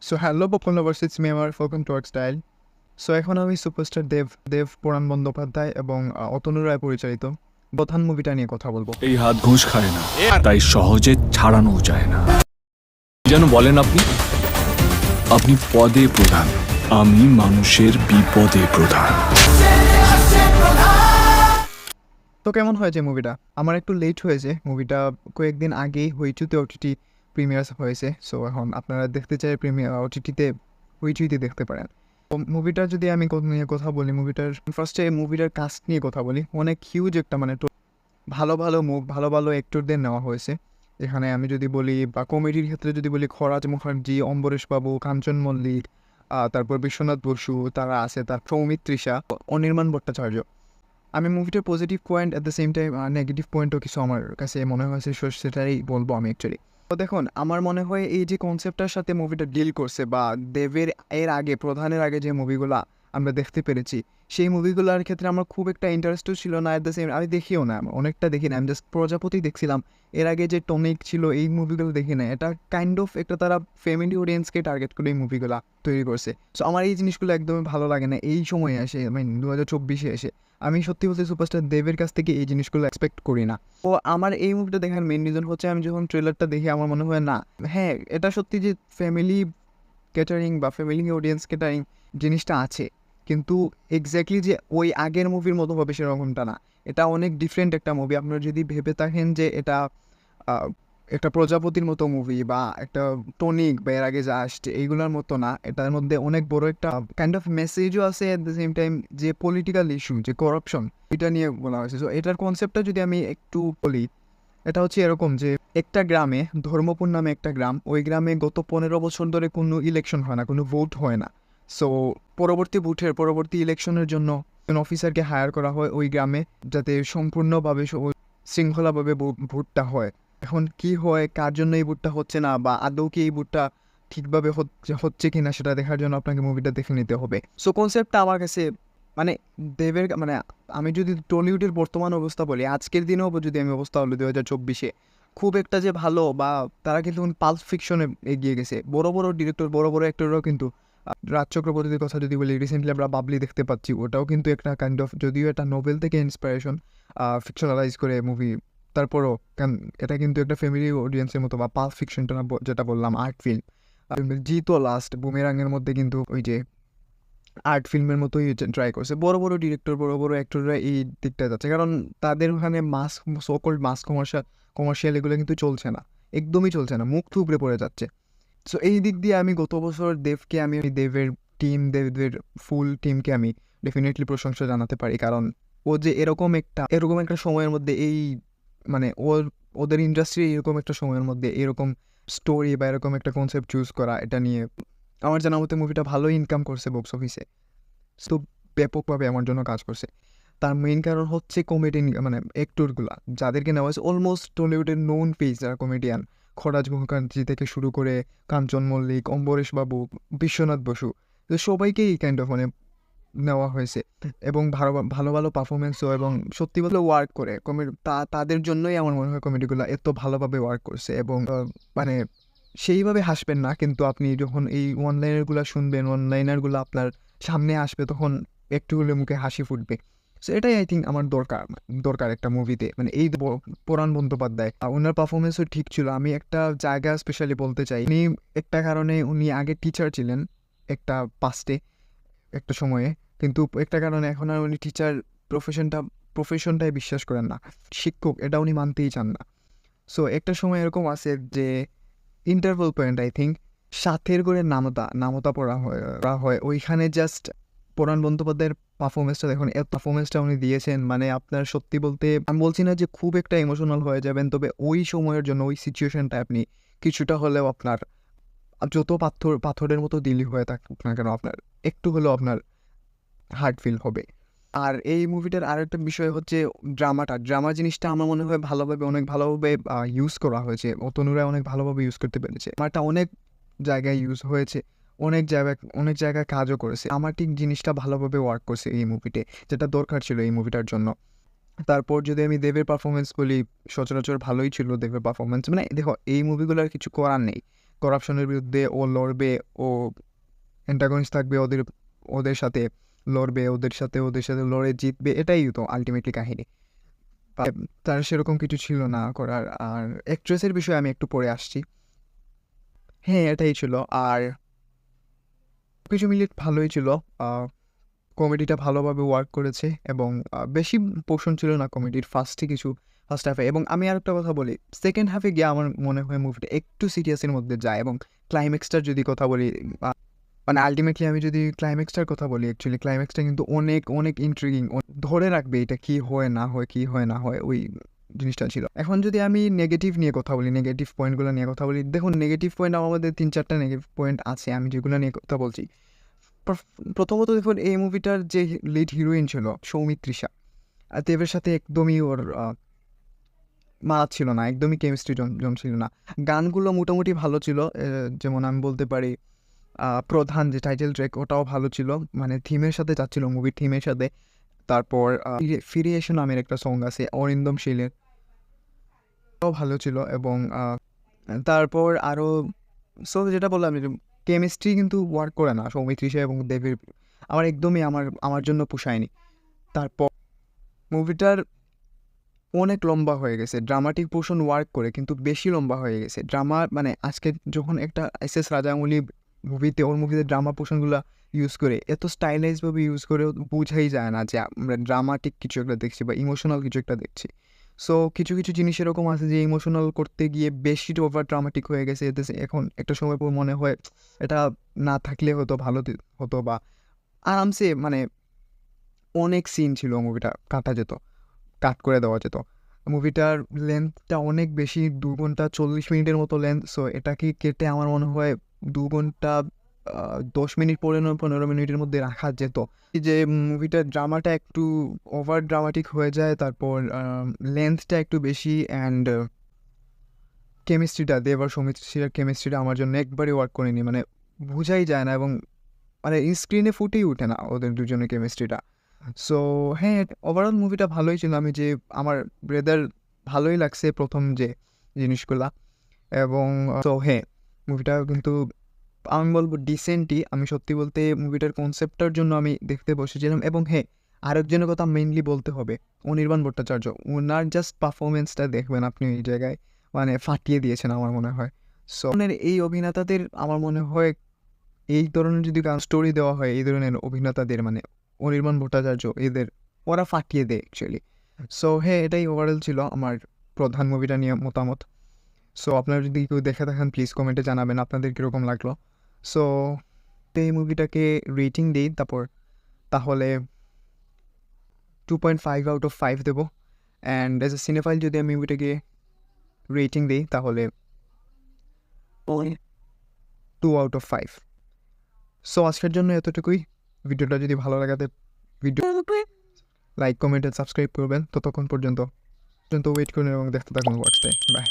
So hello popcorn lovers, it's me আমার welcome to art style. So এখন আমি superstar দেব পুরাণ বন্দ্যোপাধ্যায় এবং অতনু রায় পরিচালিত বথান মুভিটা নিয়ে কথা বলবো। এই হাত ঘুষ খায় না, তাই সহজে ছাড়ানো যায় না। যেন বলেন আপনি আপনি পদে প্রধান, আমি মানুষের বিপদে প্রধান। তো কেমন হয়েছে মুভিটা? আমার একটু লেট হয়েছে, মুভিটা কয়েকদিন আগেই হইচুতে ওটিটি প্রিমিয়ার হয়েছে। সো এখন আপনারা দেখতে চাই প্রিমিয়ার ওটিটিতে হইচুইতে দেখতে পারেন। মুভিটা যদি আমি নিয়ে কথা বলি, মুভিটার কাস্ট নিয়ে কথা বলি। অনেক হিউজ একটা ভালো ভালো ভালো অ্যাক্টরদের নেওয়া হয়েছে এখানে। আমি যদি বলি বা কমেডির ক্ষেত্রে যদি বলি, খরাজ মুখার্জি, অম্বরেশ বাবু, কাঞ্চন মল্লিক, তারপর বিশ্বনাথ বসু, তারা আছে, তার সৌমিত্রিষা, অনির্বাণ ভট্টাচার্য। আমি মুভিটার positive point at the same time negative পয়েন্টও কিছু আমার কাছে মনে হয়েছে, সেটাই বলবো আমি অ্যাকচুয়ালি। তো দেখুন, আমার মনে হয় এই যে কনসেপ্টটার সাথে মুভিটা ডিল করছে, বা দেবের প্রধানের আগে যে মুভিগুলো আমরা দেখতে পেরেছি, সেই মুভিগুলোর ক্ষেত্রে আমার খুব একটা ইন্টারেস্টও ছিল না। অ্যাট দ্য সেম আমি দেখিও না, অনেকটা দেখি না, আমি জাস্ট প্রজাপতি দেখছিলাম। এর আগে যে টনিক ছিল, এই মুভিগুলো দেখি না। এটা কাইন্ড অফ একটা তারা ফ্যামিলি অডিয়েন্সকে টার্গেট করে এই মুভিগুলো তৈরি করছে। সো আমার এই জিনিসগুলো একদমই ভালো লাগে না এই সময়ে এসে, 2024 এসে। আমি সত্যি বলতে সুপারস্টার দেবের কাছ থেকে এই জিনিসগুলো এক্সপেক্ট করি না। তো আমার এই মুভিটা দেখার মেন রিজন হচ্ছে, আমি যখন ট্রেলারটা দেখি আমার মনে হয় না, হ্যাঁ এটা সত্যি যে ফ্যামিলি ক্যাটারিং বা ফ্যামিলি অডিয়েন্স ক্যাটারিং জিনিসটা আছে, কিন্তু এক্স্যাক্টলি যে ওই আগের মুভির মতো হবে সেরকমটা না। এটা অনেক ডিফারেন্ট একটা মুভি। আপনারা যদি ভেবে থাকেন যে এটা একটা প্রজাপতির মতো মুভি বা একটা টনিক বা এর আগে যা আসছে এইগুলোর মতো না, এটার মধ্যে অনেক বড় একটা কাইন্ড অফ মেসেজও আছে। অ্যাট দ্য সেম টাইম যে পলিটিক্যাল ইস্যু, যে করাপশন, এটা নিয়ে বলা হয়েছে। সো এটার কনসেপ্টটা যদি আমি একটু বলি, এটা হচ্ছে এরকম যে একটা গ্রামে, ধর্মপুর নামে একটা গ্রাম, ওই গ্রামে গত 15 বছর ধরে কোনো ইলেকশন হয় না, কোনো ভোট হয় না। সো পরবর্তী ইলেকশনের জন্য অফিসারকে হায়ার করা হয় ওই গ্রামে, যাতে সম্পূর্ণভাবে শৃঙ্খলাভাবে ভোটটা হয়। এখন কি হয়, কার জন্য এই ভোটটা হচ্ছে না, বা আদৌ কি এই ভোটটা ঠিকভাবে হচ্ছে কি না, সেটা দেখার জন্য আপনাকে মুভিটা দেখে নিতে হবে। সো কনসেপ্টটা আমার কাছে মানে দেবের আমি যদি টলিউডের বর্তমান অবস্থা বলি, আজকের দিনেও যদি আমি অবস্থা হলো 2024-এ, খুব একটা যে ভালো, বা তারা কিন্তু পালস ফিকশনে এগিয়ে গেছে। বড় বড় ডিরেক্টর, বড় বড় অ্যাক্টররাও কিন্তু, রাজ চক্রবর্তীর কথা যদি বলি, রিসেন্টলি আমরা বাবলি দেখতে পাচ্ছি, ওটাও কিন্তু একটা কাইন্ড অফ, যদিও এটা নোবেল থেকে ইন্সপিরেশন, ফিকশনালাইজ করে মুভি, তারপরও এটা কিন্তু একটা ফ্যামিলি অডিয়েন্সের মতো, বা পালস ফিকশনটা যেটা বললাম আর্ট ফিল্ম। জিতো লাস্ট বুমেরাঙের মধ্যে কিন্তু ওই যে আর্ট ফিল্মের মতোই ট্রাই করছে। বড় বড় ডিরেক্টর, বড় বড় অ্যাক্টররা এই দিকটা যাচ্ছে, কারণ তাদের ওখানে সোকল্ড মাস কমার্শিয়াল এগুলো কিন্তু চলছে না, একদমই চলছে না, মুখ থুবড়ে পড়ে যাচ্ছে। সো এই দিক দিয়ে আমি গত বছর দেবের দেবের ফুল টিমকে আমি ডেফিনেটলি প্রশংসা জানাতে পারি, কারণ ও যে এরকম একটা সময়ের মধ্যে ওদের ইন্ডাস্ট্রি এরকম একটা সময়ের মধ্যে এরকম স্টোরি বা এরকম একটা কনসেপ্ট চুজ করা, এটা নিয়ে আমার জানা মতে মুভিটা ভালো ইনকাম করছে বক্স অফিসে। তো ব্যাপকভাবে আমার জন্য কাজ করছে। তার মেইন কারণ হচ্ছে কমেডি, অ্যাক্টরগুলা যাদেরকে নেওয়া হয়েছে অলমোস্ট টলিউডের নোন ফেস যারা কমেডিয়ান, খরাজ মুখার্জি থেকে শুরু করে কাঞ্চন মল্লিক, অম্বরেশ বাবু, বিশ্বনাথ বসু, তো সবাইকেই কাইন্ড অফ নেওয়া হয়েছে। এবং ভালো ভালো ভালো পারফরমেন্সও, এবং সত্যি বলতে ওয়ার্ক করে তাদের জন্যই আমার মনে হয় কমেডিগুলো এত ভালোভাবে ওয়ার্ক করছে। এবং মানে সেইভাবে হাসবেন না, কিন্তু আপনি যখন এই ওয়ানলাইনারগুলো শুনবেন, ওয়ানলাইনারগুলো আপনার সামনে আসবে, তখন একটু হলে মুখে হাসি ফুটবে। সো এটাই আই থিঙ্ক আমার দরকার একটা মুভিতে, এই পুরাণ বন্দ্যোপাধ্যায় ওনার পারফরমেন্সও ঠিক ছিল। আমি একটা জায়গা স্পেশালি বলতে চাই, উনি একটা কারণে, উনি আগে টিচার ছিলেন একটা পাস্টে, একটা সময়ে, কিন্তু একটা কারণে এখন আর উনি টিচার প্রফেশনটাই বিশ্বাস করেন না, শিক্ষক এটা উনি মানতেই চান না। সো একটা সময় এরকম আছে যে ইন্টারভেল পয়েন্ট, আই থিঙ্ক 7 করে নামতা পড়া হয় ওইখানে। জাস্ট পুরাণ বন্দ্যোপাধ্যায়ের পারফরমেন্সটা দেখুন, এত পারফরমেন্সটা উনি দিয়েছেন, আপনার সত্যি বলতে, আমি বলছি না যে খুব একটা ইমোশনাল হয়ে যাবেন, তবে ওই সময়ের জন্য ওই সিচুয়েশনটা আপনি কিছুটা হলেও আপনার, যত পাথরের মতো দিলি হয়ে থাকুক না কেন, আপনার একটু হলেও আপনার হার্ট ফিল হবে। আর এই মুভিটার আরেকটা বিষয় হচ্ছে ড্রামা জিনিসটা আমার মনে হয় অনেক ভালোভাবে ইউজ করা হয়েছে। অতনুরা অনেক ভালোভাবে ইউজ করতে পেরেছে। আমারটা অনেক জায়গায় ইউজ হয়েছে, অনেক জায়গায় কাজও করেছে। আমার ঠিক জিনিসটা ভালোভাবে ওয়ার্ক করছে এই মুভিতে, যেটা দরকার ছিল এই মুভিটার জন্য। তারপর যদি আমি দেবের পারফরমেন্স বলি, সচরাচর ভালোই ছিল দেবের পারফরমেন্স। দেখো, এই মুভিগুলোর কিছু করার নেই, করাপশনের বিরুদ্ধে ও লড়বে, ও অ্যান্টাগনিস্ট থাকবে, ওদের সাথে লড়বে, ওদের সাথে লড়ে জিতবে, এটাই তো আলটিমেটলি কাহিনী। তার সেরকম কিছু ছিল না করার। আর অ্যাক্ট্রেসের বিষয়ে আমি একটু পরে আসছি। হ্যাঁ, এটাই ছিল। আর কিছু মিলিয়ে ভালোই ছিল। কমেডিটা ভালোভাবে ওয়ার্ক করেছে এবং বেশি পোর্শন ছিল না কমেডির ফার্স্ট হাফে। এবং আমি আরেকটা কথা বলি, সেকেন্ড হাফে গিয়ে আমার মনে হয় মুভিটা একটু সিরিয়াসের মধ্যে যায়। এবং ক্লাইম্যাক্সটার যদি কথা বলি, মানে আলটিমেটলি আমি যদি ক্লাইম্যাক্সটার কথা বলি, অ্যাকচুয়ালি ক্লাইম্যাক্সটা কিন্তু অনেক অনেক ইন্ট্রিগিং, ধরে রাখবে এটা কী হয় না হয় ওই জিনিসটা ছিল। এখন যদি আমি নেগেটিভ নিয়ে কথা বলি, নেগেটিভ পয়েন্টগুলো নিয়ে কথা বলি, দেখুন নেগেটিভ পয়েন্ট আমার মধ্যে 3-4টা নেগেটিভ পয়েন্ট আছে, আমি যেগুলো নিয়ে কথা বলছি। প্রথমত দেখুন, এই মুভিটার যে লিড হিরোইন ছিল সৌমিত্রিষা, দেবের সাথে একদমই ওর মানাচ্ছিল না, একদমই কেমিস্ট্রি জমছিল না। গানগুলো মোটামুটি ভালো ছিল, যেমন আমি বলতে পারি প্রধান যে টাইটেল ট্র্যাক ওটাও ভালো ছিল, মানে থিমের সাথে যাচ্ছিল, মুভির থিমের সাথে। তারপর ফিরে এসো নামের একটা সং আছে অরিন্দম শীলের, ওটাও ভালো ছিল। এবং তারপর আরও যেটা বললাম, কেমিস্ট্রি কিন্তু ওয়ার্ক করে না সৌমিত্রিষা এবং দেবের, একদমই আমার জন্য পোষায়নি। তারপর মুভিটার অনেক লম্বা হয়ে গেছে, ড্রামাটিক পোর্শন ওয়ার্ক করে কিন্তু বেশি লম্বা হয়ে গেছে ড্রামা। মানে আজকে যখন একটা এস রাজামৌলি মুভিতে ড্রামা পোর্শনগুলো ইউজ করে, এত স্টাইলাইজভাবে ইউজ করে বোঝাই যায় না যে আমরা ড্রামাটিক কিছু একটা দেখছি বা ইমোশনাল কিছু একটা দেখছি। সো কিছু কিছু জিনিস এরকম আছে যে ইমোশনাল করতে গিয়ে বেশি ওভার ড্রামাটিক হয়ে গেছে, এতে এখন একটা সময় পর মনে হয় এটা না থাকলে হতো ভালো হতো, বা আরামসে মানে অনেক সিন ছিল মুভিটা কাট করে দেওয়া যেত। মুভিটার লেন্থটা অনেক বেশি, 2 ঘন্টা 40 মিনিটের মতো লেন্থ। সো এটাকে কেটে আমার মনে হয় 2 ঘন্টা 10 মিনিট 15 মিনিটের মধ্যে রাখা যেত। এই যে মুভিটার ড্রামাটা একটু ওভার ড্রামাটিক হয়ে যায়, তারপর লেন্থটা একটু বেশি, অ্যান্ড কেমিস্ট্রিটা, দেব আর সৌমিত্রিষার কেমিস্ট্রিটা আমার জন্য একবারই ওয়ার্ক করেনি, মানে বোঝাই যায় না এবং মানে স্ক্রিনে ফুটেই ওঠে না ওদের দুজনের কেমিস্ট্রিটা। সো হ্যাঁ, ওভারঅল মুভিটা ভালোই ছিল। আমার ব্রেদার ভালোই লাগছে প্রথম যে জিনিসগুলা। এবং তো হ্যাঁ, মুভিটা কিন্তু আমি বলবো ডিসেন্টই। আমি সত্যি বলতে মুভিটার কনসেপ্টটার জন্য আমি দেখতে বসেছিলাম। এবং হ্যাঁ, আরেকজনের কথা মেইনলি বলতে হবে, অনির্বাণ ভট্টাচার্য। ওনার জাস্ট পারফরমেন্সটা দেখবেন আপনি এই জায়গায়, মানে ফাটিয়ে দিয়েছেন আমার মনে হয়। সো এই অভিনেতাদের আমার মনে হয় এই ধরনের যদি স্টোরি দেওয়া হয়, এই ধরনের অভিনেতাদের, মানে অনির্বাণ ভট্টাচার্য, ওরা ফাটিয়ে দেয় অ্যাকচুয়ালি। সো হ্যাঁ, এটাই ওভারঅল ছিল আমার প্রধান মুভিটা নিয়ে মতামত। সো আপনারা যদি কেউ দেখে থাকেন প্লিজ কমেন্টে জানাবেন আপনাদের কীরকম লাগলো। সো এই মুভিটাকে রেটিং দিই তাহলে 2.5 আউট অফ 5 দেবো। অ্যান্ড অ্যাজ এ সিনেফাইল যদি আমি মুভিটাকে রেটিং দিই তাহলে 2 আউট অফ 5। সো আজকের জন্য এতটুকুই। ভিডিওটা যদি ভালো লাগাতে লাইক, কমেন্ট, সাবস্ক্রাইব করবেন। ততক্ষণ পর্যন্ত ওয়েট করুন এবং দেখতে থাকুন ওয়ার্কসটাই। বাই।